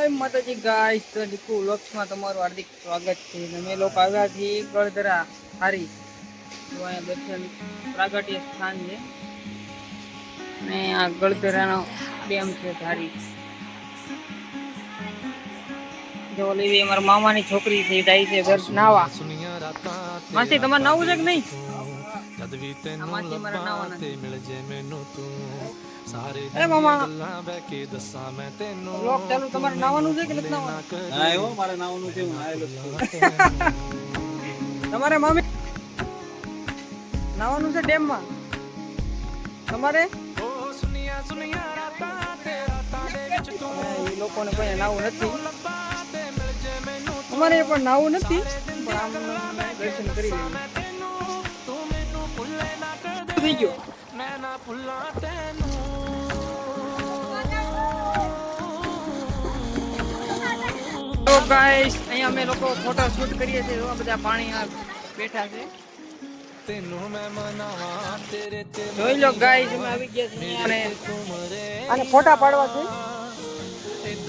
જય માતાજી ગાઈસ, તો દીકુ વ્લોગ્સમાં તમારું હાર્દિક સ્વાગત છે. અમે લોકો આવ્યા છીએ ગળધરા હારી. તો અહીંયા દર્શન પ્રાગટ્ય સ્થાન છે અને આ ગળધરાનો ડેમ છે ધારી. જો ઓલી અમારા મામાની છોકરી છે, જાય છે ઘર નાવા. માસી તમારે નાવું છે કે નહીં? માસી મારે નાવાના છે. અરે મામા, વ્લોગ ચાલુ તમારે નાવાનું છે કે નથી નાવાનું? હા એવો મારે નાવાનું છે, હું આવેલો છું. તમારે મામી નાવાનું છે ડેમમાં તમારે? એ લોકોને કોઈ નાવું નથી, અમારે પણ નાવું નથી, પણ આમ દર્શન કરી લઈએ. થઈ ગયો. તો ગાઈસ, અહીંયા અમે લોકો ફોટો શૂટ કરીએ છીએ. એવા બધા પાણી આ બેઠા છે, જોઈ લો ગાઈસ. અમે આવી ગયા છીએ અને ફોટા પાડવા છે.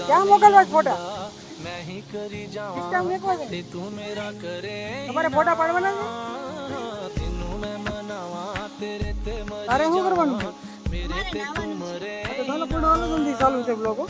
ક્યાં મોકલવા ફોટા? તમારે ફોટા પાડવાના છે? તારે શું કરવાનું છે? ચાલુ છે બ્લોગો.